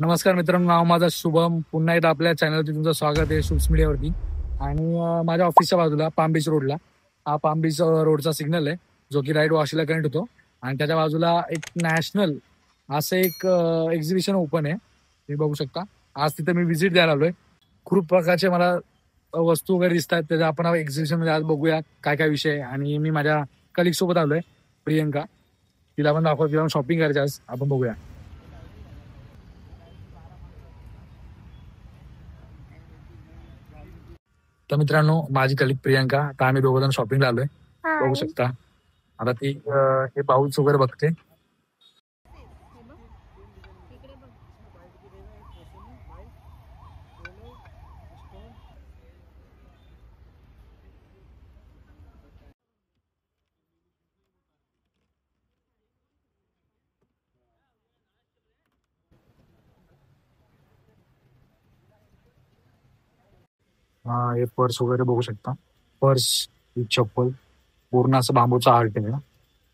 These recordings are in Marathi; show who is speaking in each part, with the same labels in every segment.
Speaker 1: नमस्कार मित्रांनो, नाव माझं शुभम. पुन्हा एकदा आपल्या चॅनलवरती तुमचं स्वागत आहे शुभ्स मीडियावरती. आणि माझ्या ऑफिसच्या बाजूला पाम बीच रोडला हा पाम बीच रोडचा सिग्नल आहे, जो की राईट वॉशीला कनेक्ट होतो. आणि त्याच्या बाजूला एक नॅशनल असं एक एक्झिबिशन ओपन आहे, तुम्ही बघू शकता. आज तिथे मी व्हिजिट द्यायला आलोय. खूप प्रकारचे मला वस्तू वगैरे दिसत आहेत. त्याचा आपण एक्झिबिशन मध्ये आज बघूया काय काय विषय आहे. आणि मी माझ्या कलिग सोबत आलोय, प्रियंका. तिला पण दाखवतो, तिला शॉपिंग करायची आज. आपण बघूया. तर मित्रांनो, माझी कलिग प्रियंका, आता आम्ही दोघं जण शॉपिंगला आलोय, बघू शकता. आता ती हे पाऊच वगैरे बघते. हे पर्स वगैरे बघू शकता. पर्स, ही चप्पल, पूर्ण असं बांबूचा आर्ट आहे.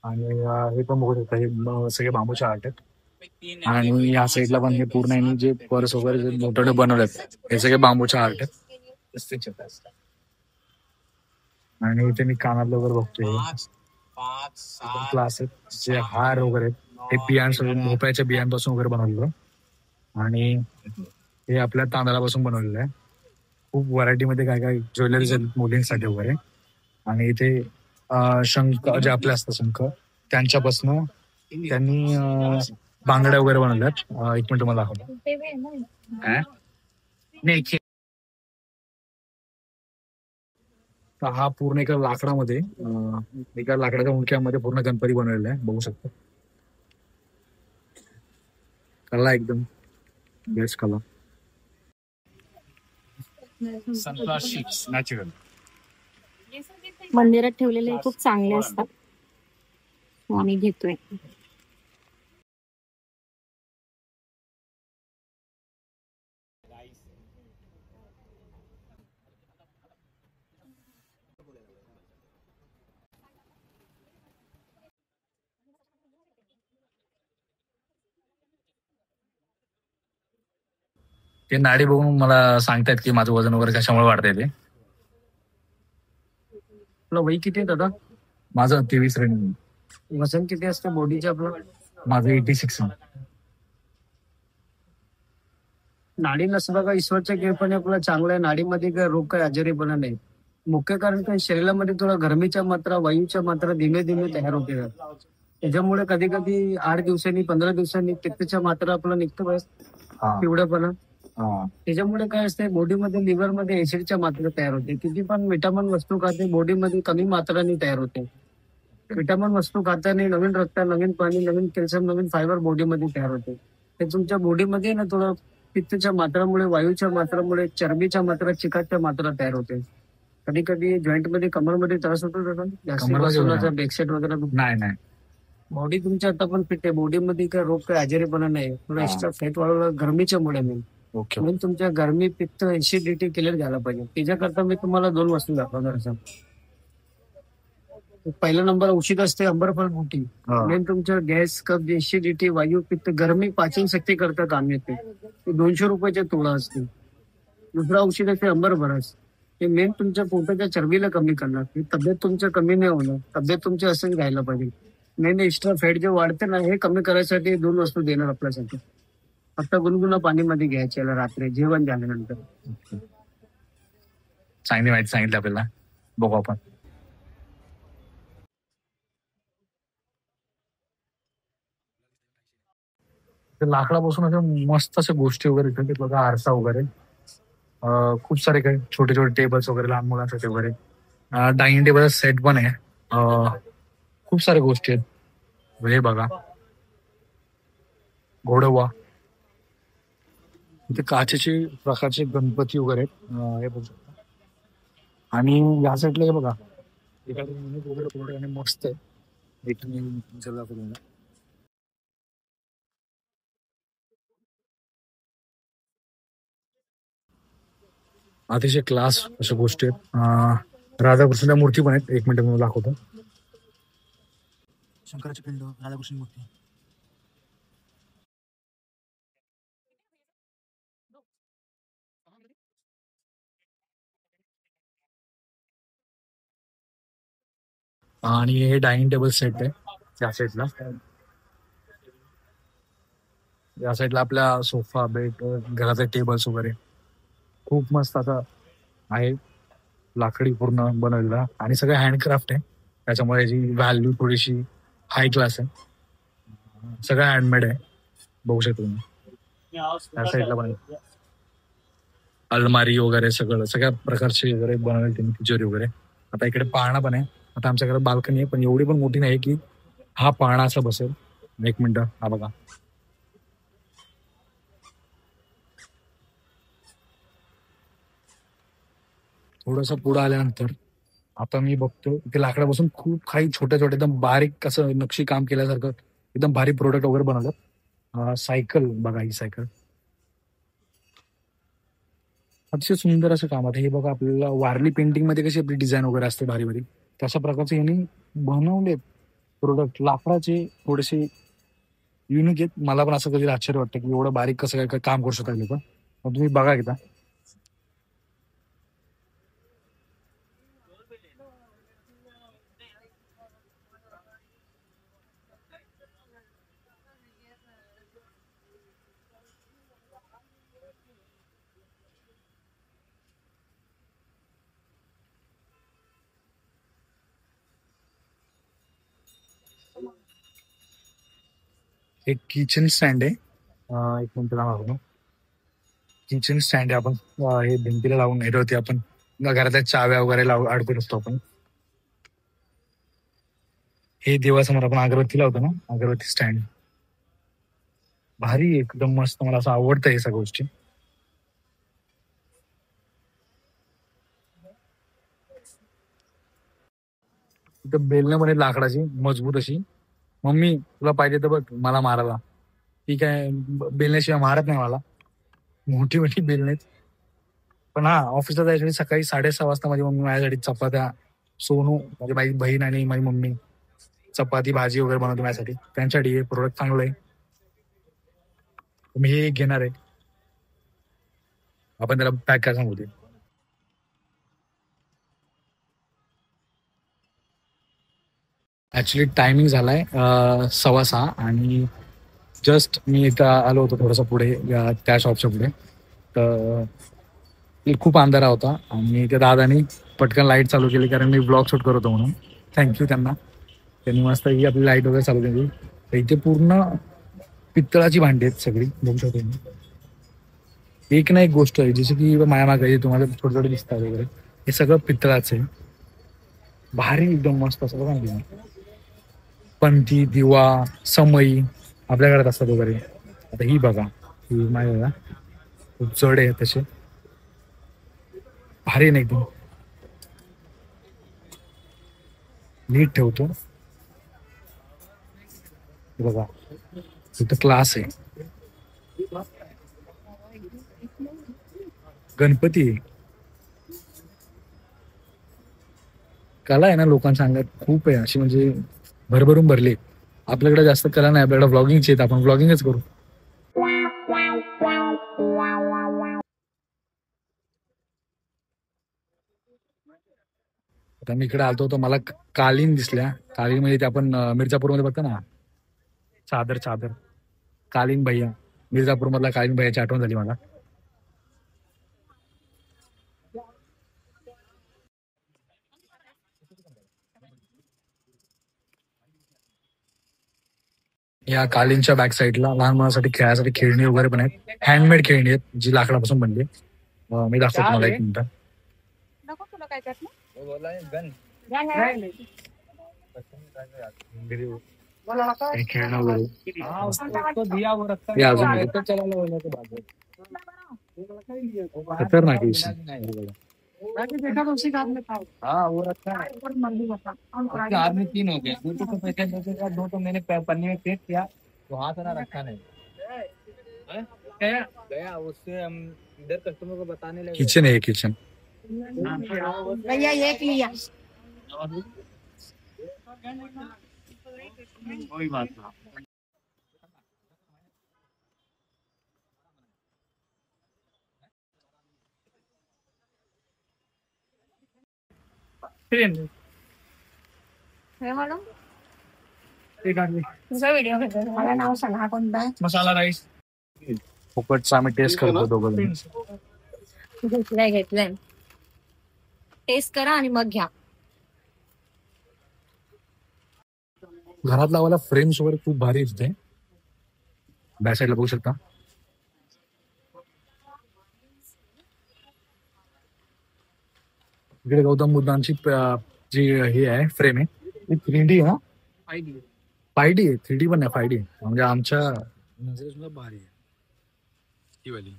Speaker 1: आणि हे पण बघू शकता, हे सगळे बांबूचे आर्ट आहेत. आणि या साईडला पण हे पूर्ण आहे, जे पर्स वगैरे जे मोठे बनवलेत हे सगळे बांबूचे आर्ट आहेत. आणि इथे मी कानातलं वगैरे बघतोय, क्लास आहेत, जे हार वगैरे आहेत, हे बियांपासून, भोपळ्याच्या बियांपासून वगैरे बनवलेलं. आणि हे आपल्या तांदळापासून बनवलेलं आहे. खूप व्हरायटी मध्ये काय काय ज्वेलरीज आहेत मुलींसाठी वगैरे. आणि इथे शंख जे आपले असतात, शंख, त्यांच्यापासून त्यांनी बांगड्या वगैरे बनवल्यात. एक मिनिट मला दाखवतो. नाही, तर हा पूर्ण एका लाकडामध्ये, एका लाकडाच्या मुंडक्यामध्ये पूर्ण गणपती बनवलेला आहे, बघू शकतो. कला एकदम बेस्ट कला. नॅचरल.
Speaker 2: मंदिरात ठेवलेले खूप चांगले असतात, आम्ही घेतोय.
Speaker 1: ते नाडी बघून मला सांगतायत की माझं वजन वगैरे कशामुळे वाढतंय ते.
Speaker 3: आपलं वय किती आहे दादा?
Speaker 1: माझं 23 रनिंग.
Speaker 3: वजन किती असतं बॉडीचं आपलं?
Speaker 1: माझं 86.
Speaker 3: नाडी नसलं का ईश्वरच्या कृपेने आपलं चांगलं आहे. नाडीमध्ये काय रोग काय आजारीपणा नाही. मुख्य कारण काय, शरीरामध्ये थोडा गरमीच्या मात्रा, वायूच्या मात्रा धीमे धीमे तयार होते. त्याच्यामुळे कधी कधी 8 दिवसांनी, 15 दिवसांनी पित्तच्या मात्रा आपलं निघतो बस पिवळेपणा. त्याच्यामुळे काय असते, बॉडीमध्ये, लिव्हर मध्ये ऍसिडच्या मात्रा तयार होते. किती पण विटामिन वस्तू खाते, बॉडीमध्ये कमी मात्राने तयार होते. विटामिन वस्तू खाताना नवीन रक्त, नवीन पाणी, नवीन कॅल्शियम, नवीन फायबर बॉडीमध्ये तयार होते. ते तुमच्या बॉडीमध्ये ना थोडं पित्तच्या मात्रामुळे, वायूच्या मात्रामुळे, चरबीच्या मात्रा, चिकाच्या मात्रा तयार होते. कधी कधी जॉईंट मध्ये, कमरमध्ये त्रास होतो त्याचा, जास्त बसवण्याचा, बॅकसेट वगैरे.
Speaker 1: नाही,
Speaker 3: बॉडी तुमची आता पण फिट आहे. बॉडीमध्ये काय रोग, काय आजारीपणा नाही. थोडा एक्स्ट्रा फॅट वाढवला गरमीच्या मुळे मी. म्हणून तुमच्या गरमी, पित्त, ऍसिडिटी क्लिअर झाला पाहिजे. त्याच्याकरता मी तुम्हाला 2 वस्तू दाखवणार. पहिला नंबर औषध असते अंबरफळ बूटी. मेन तुमच्या गॅस, कफ, ऍसिडिटी, वायू, पित्त, गरमी, पाचन शक्ती करता काम येते. 200 रुपयाच्या तोळा असते. दुसरा औषध असते अंबरफळस. हे मेन तुमच्या पोटाच्या चरबीला कमी करणार. तब्येत तुमच्या कमी नाही होणार. तब्येत तुमची असंच राहायला पाहिजे. मेन एक्स्ट्रा फॅट जे वाढते ना, हे कमी करायसाठी 2 वस्तू देणार आपल्यासाठी. फक्त गुणगुणा पाणीमध्ये घ्यायचे रात्री जेवण झाल्यानंतर.
Speaker 1: चांगली माहिती सांगितली आपल्याला, बघू आपण. लाकडापासून अशा मस्त अशा गोष्टी वगैरे इथे बघा, आरसा वगैरे, खूप सारे काही छोटे छोटे टेबल्स वगैरे, लहान मुलांसाठी वगैरे, डायनिंग टेबल सेट पण आहे. खूप साऱ्या गोष्टी आहेत. हे बघा, घोडवा, इथे काचेचे प्रकारचे गणपती वगैरे हे बघू शकता. आणि या साईडला हे बघा, वगैरे मस्त आहे. एक अतिशय क्लास अशा गोष्टी आहेत. राधाकृष्णच्या मूर्ती पण आहेत. एक मिनिट मला दाखवतो.
Speaker 4: शंकराची पिंड, राधाकृष्ण मूर्ती.
Speaker 1: आणि हे डायनिंग टेबल सेट आहे त्या साईडला. या साईडला आपल्या सोफा बेड घराचे टेबल्स वगैरे खूप मस्त असं आहे. लाकडी पूर्ण बनवलेला आणि सगळं हँडक्राफ्ट आहे, त्याच्यामुळे याची व्हॅल्यू थोडीशी हाय क्लास आहे. सगळं हँडमेड आहे, बघू शकतो तुम्ही. त्या साईडला पण अलमारी वगैरे सगळं सगळ्या प्रकारचे वगैरे बनवले त्यांनी, तिजोरी वगैरे. आता इकडे पाळणा पण आहे. आता आमच्याकडे बाल्कनी आहे, पण एवढी पण मोठी नाही की हा पाळणा असा बसेल. एक मिनिट, हा बघा. थोडस पुढे आल्यानंतर आता मी बघतो इथे लाकडापासून खूप काही छोट्या छोट्या एकदम बारीक असं नक्षी काम केल्यासारखं एकदम भारी प्रोडक्ट वगैरे बनवलं. सायकल बघा, ही सायकल अतिशय सुंदर असं काम आहे. हे बघा, आपल्याला वारली पेंटिंग मध्ये कशी आपली डिझाईन वगैरे असते भारी भारी, तशा प्रकारचे यांनी बनवले प्रोडक्ट. लाकडाचे थोडेसे युनिक आहेत. मला पण असं कधी आश्चर्य वाटतं की एवढं बारीक कसं काय काय काम करू शकतात लोक. मग तुम्ही बघा एकदा. एक किचन स्टँड आहे. एक मिनिट थांबा. किचन स्टँड आहे. आपण हे भिंतीला लावून नेटवरती आपण घरातल्या चाव्या वगैरे अडकू असतो आपण. हे देवासमोर आपण अगरबत्ती लावतो ना, अगरबत्ती स्टँड भारी एकदम मस्त. मला असं आवडतं हे सगळ्या गोष्टी. इथं बेलणं पण लाकडाची मजबूत अशी. मम्मी तुला पाहिजे तर बघ मला मारायला. ठीक आहे, बेलण्याशिवाय मारत नाही मला. मोठी मोठी बेलणे. पण हा, ऑफिसला जायसाठी सकाळी 6:30 वाजता माझी मम्मी माझ्यासाठी चपात्या, सोनू माझी माझी बहीण आणि माझी मम्मी चपाती भाजी वगैरे बनवते माझ्यासाठी. त्यांच्यासाठी हे प्रोडक्ट चांगलं आहे. मी हे घेणार आहे. आपण त्याला पॅक काय सांगू ते. ऍक्च्युली टायमिंग झालाय 6:15 आणि जस्ट मी इथं आलो होतो थोडंसं पुढे त्या शॉपच्या पुढे. तर खूप अंधारा होता आणि त्या दादानी पटकन लाईट चालू केली कारण मी ब्लॉग शूट करतो म्हणून. थँक्यू त्यांना. त्यांनी मस्त ही आपली लाईट वगैरे चालू केली. तर इथे पूर्ण पित्तळाची भांडी आहेत सगळी, बघू शकतो तुम्ही. एक ना एक गोष्ट आहे जशी की मायामागे तुम्हाला छोटे छोटे दिसतात वगैरे, हे सगळं पित्तळाचं आहे. भारी एकदम मस्त असं बघा ना तुम्ही. पंथी, दिवा, समई आपल्या घरात असतात वगैरे. आता ही बघा, ही माझ्या खूप जड आहे तसे. भारी आहे ना एकदम. नीट ठेवतो. हे बघा, इथं क्लास आहे. गणपती आहे. कला आहे ना लोकांच्या अंगात खूप आहे अशी, म्हणजे भरभरून भरली. आपल्याकडे जास्त कला नाही, आपल्याकडे व्लॉगिंगची आहेत, आपण व्लॉगिंगच करू. आता मी इकडे आलतो तर मला कालीन दिसल्या. कालीन म्हणजे ते आपण मिर्जापूरमध्ये बघतो ना, चादर चादर. कालीन भैया, मिर्जापूर मधला कालीन भैयाची आठवण झाली मला. या कालीनच्या बॅक साईडला लहान मुलांसाठी खेळासाठी खेळणी वगैरे पण आहेत. हँडमेड खेळणी आहेत जी लाकडापासून बनली. मी दाखवतो तुम्हाला एक मिनिट.
Speaker 2: नको तुला काय त्यातलं?
Speaker 1: हे खेळणं वगैरे. हे अजून खतरनाक विषय.
Speaker 3: हाँ वो रखा है। उसके हाथ में 3 हो गए, दो तो पैकेट का, दो तो मैंने पन्नी में पैक किया, तो हाथ ना रखा नहीं गया उससे हम इधर कस्टमर को बताने लगे।
Speaker 1: किचन आहे, किचन.
Speaker 2: भैया एक लिया.
Speaker 3: कोई बात ना.
Speaker 2: मॅडम
Speaker 1: एक आणली.
Speaker 2: तुझा व्हिडिओ घेतो मला नाव सांगा हा कोणता आहे?
Speaker 1: मसाला राईस. फुकटचा आम्ही टेस्ट करतो दोघं.
Speaker 2: घेतलंय टेस्ट करा आणि मग घ्या.
Speaker 1: घरात लावायला फ्रेम्स वगैरे खूप भारी दिसते. बॅक साईडला बघू शकता. इकडे गौतम बुद्धांची जी हे आहे फ्रेम आहे ती 3D आहे ना. 5D आहे. 3D पण नाही 5D म्हणजे आमच्या नजरे सुद्धा भारी आहे ती वाली.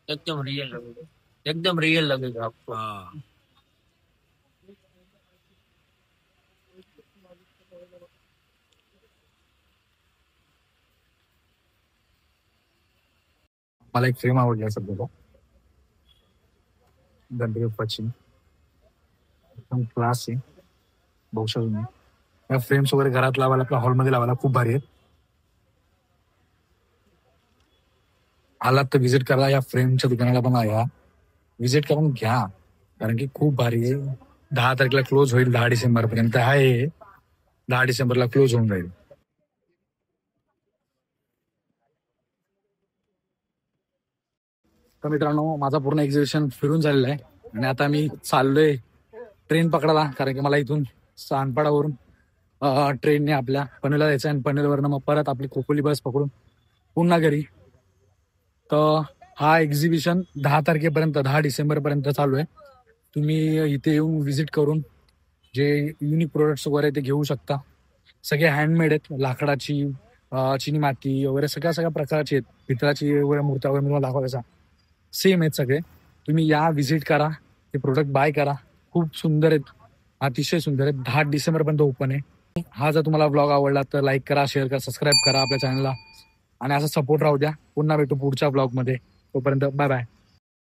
Speaker 3: एकदम रियल लगेगा, एकदम रियल लगेगा आपको.
Speaker 1: मला एक फ्रेम आवडला सध्या गणपती बाप्पाची. एकदम क्लास आहे. बघू शकतो मी या फ्रेम्स वगैरे घरात लावायला आपल्या हॉलमध्ये लावायला खूप भारी आहेत. आलात तर व्हिजिट करा या फ्रेमच्या दुकानाला पण या व्हिजिट करून घ्या कारण की खूप भारी आहे. 10 तारखेला क्लोज होईल. 10 डिसेंबर पर्यंत आहे. 10 डिसेंबरला क्लोज होऊन जाईल. तर मित्रांनो माझा पूर्ण एक्झिबिशन फिरून झालेला आहे आणि आता मी चाललोय ट्रेन पकडायला कारण की मला इथून सानपाडावरून ट्रेनने आपल्या पनवेलला जायचं आहे आणि पनवेलवरनं मग परत आपली खोपोली बस पकडून पुन्हा घरी. तर हा एक्झिबिशन 10 तारखेपर्यंत 10 डिसेंबरपर्यंत चालू आहे. तुम्ही इथे येऊन व्हिजिट करून जे युनिक प्रोडक्ट्स वगैरे ते घेऊ शकता. सगळे हँडमेड आहेत. लाकडाची चिनी माती वगैरे सगळ्या प्रकारची आहेत. पितळाची वगैरे मूर्त्या वगैरे मला दाखवायचा सेम आहेत सगळे. तुम्ही या व्हिजिट करा ते प्रोडक्ट बाय करा. खूप सुंदर आहेत. अतिशय सुंदर आहेत. 10 डिसेंबरपर्यंत ओपन आहे. हा जर तुम्हाला ब्लॉग आवडला तर लाईक करा, शेअर करा, सबस्क्राईब करा आपल्या चॅनलला आणि असा सपोर्ट राहू द्या. पुन्हा भेटू पुढच्या ब्लॉगमध्ये. तोपर्यंत बाय बाय.